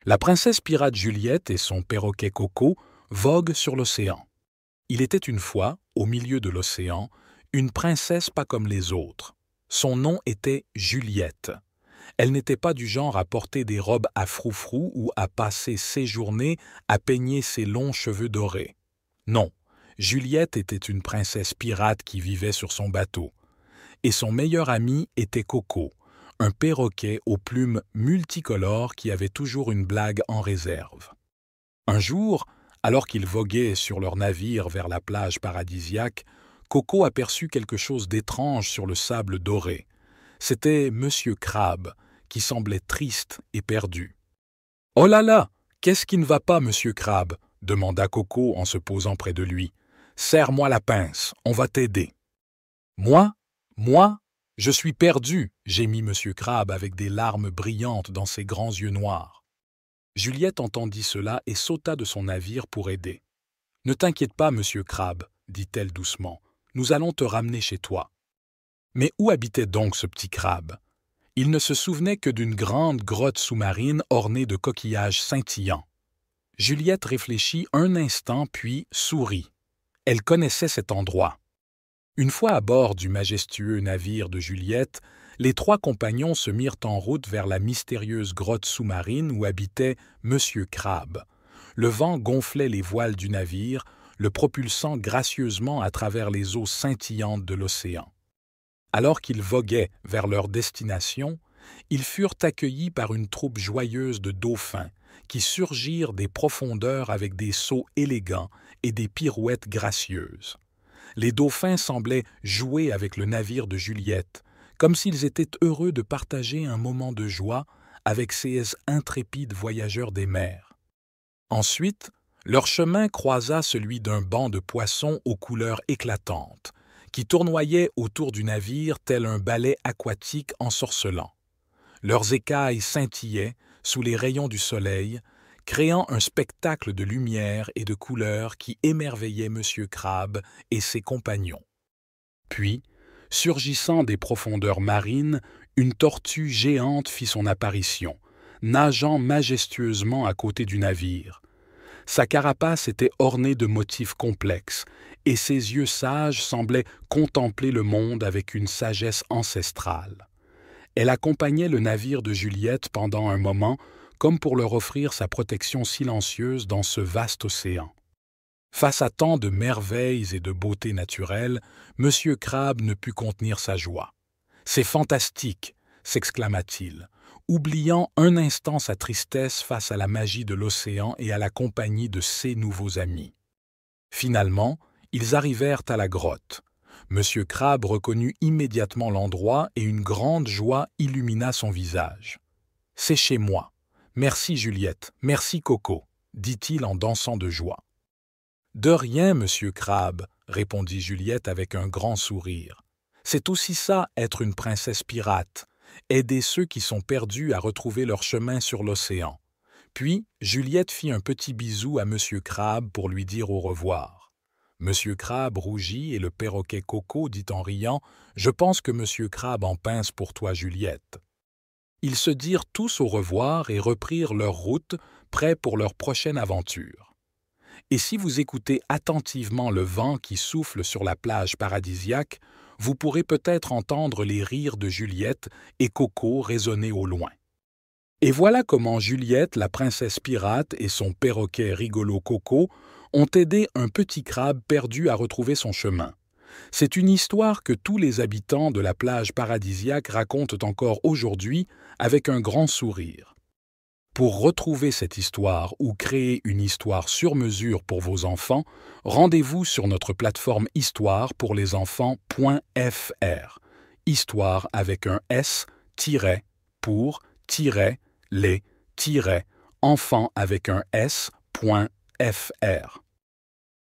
La princesse pirate Juliette et son perroquet Coco voguent sur l'océan. Il était une fois, au milieu de l'océan, une princesse pas comme les autres. Son nom était Juliette. Elle n'était pas du genre à porter des robes à froufrou ou à passer ses journées à peigner ses longs cheveux dorés. Non, Juliette était une princesse pirate qui vivait sur son bateau. Et son meilleur ami était Coco, un perroquet aux plumes multicolores qui avait toujours une blague en réserve. Un jour, alors qu'ils voguaient sur leur navire vers la plage paradisiaque, Coco aperçut quelque chose d'étrange sur le sable doré. C'était Monsieur Crabe, qui semblait triste et perdu. « Oh là là, qu'est-ce qui ne va pas, Monsieur Crabe ?» demanda Coco en se posant près de lui. « Serre-moi la pince, on va t'aider. »« Moi, je suis perdu, » gémit Monsieur Crabe avec des larmes brillantes dans ses grands yeux noirs. Juliette entendit cela et sauta de son navire pour aider. « Ne t'inquiète pas, Monsieur Crabe, » dit-elle doucement, « nous allons te ramener chez toi. » Mais où habitait donc ce petit crabe? Il ne se souvenait que d'une grande grotte sous-marine ornée de coquillages scintillants. Juliette réfléchit un instant puis sourit. Elle connaissait cet endroit. Une fois à bord du majestueux navire de Juliette, les trois compagnons se mirent en route vers la mystérieuse grotte sous-marine où habitait Monsieur Crabe. Le vent gonflait les voiles du navire, le propulsant gracieusement à travers les eaux scintillantes de l'océan. Alors qu'ils voguaient vers leur destination, ils furent accueillis par une troupe joyeuse de dauphins qui surgirent des profondeurs avec des sauts élégants et des pirouettes gracieuses. Les dauphins semblaient jouer avec le navire de Juliette, comme s'ils étaient heureux de partager un moment de joie avec ces intrépides voyageurs des mers. Ensuite, leur chemin croisa celui d'un banc de poissons aux couleurs éclatantes, qui tournoyaient autour du navire tel un ballet aquatique ensorcelant. Leurs écailles scintillaient sous les rayons du soleil, créant un spectacle de lumière et de couleurs qui émerveillait Monsieur Crabe et ses compagnons. Puis, surgissant des profondeurs marines, une tortue géante fit son apparition, nageant majestueusement à côté du navire. Sa carapace était ornée de motifs complexes, et ses yeux sages semblaient contempler le monde avec une sagesse ancestrale. Elle accompagnait le navire de Juliette pendant un moment, comme pour leur offrir sa protection silencieuse dans ce vaste océan. Face à tant de merveilles et de beauté naturelle, Monsieur Crabe ne put contenir sa joie. « C'est fantastique !» s'exclama-t-il, oubliant un instant sa tristesse face à la magie de l'océan et à la compagnie de ses nouveaux amis. Finalement, ils arrivèrent à la grotte. Monsieur Crabe reconnut immédiatement l'endroit et une grande joie illumina son visage. « C'est chez moi. Merci Juliette, merci Coco, » dit-il en dansant de joie. « De rien, Monsieur Crabe, » répondit Juliette avec un grand sourire. « C'est aussi ça, être une princesse pirate, aider ceux qui sont perdus à retrouver leur chemin sur l'océan. » Puis, Juliette fit un petit bisou à Monsieur Crabe pour lui dire au revoir. Monsieur Crabe rougit et le perroquet Coco dit en riant « Je pense que Monsieur Crabe en pince pour toi, Juliette. » Ils se dirent tous au revoir et reprirent leur route, prêts pour leur prochaine aventure. Et si vous écoutez attentivement le vent qui souffle sur la plage paradisiaque, vous pourrez peut-être entendre les rires de Juliette et Coco résonner au loin. Et voilà comment Juliette, la princesse pirate, et son perroquet rigolo Coco ont aidé un petit crabe perdu à retrouver son chemin. C'est une histoire que tous les habitants de la plage paradisiaque racontent encore aujourd'hui avec un grand sourire. Pour retrouver cette histoire ou créer une histoire sur mesure pour vos enfants, rendez-vous sur notre plateforme Histoire pour les enfants.fr. Histoire avec un S, pour, les, enfants avec un S.fr.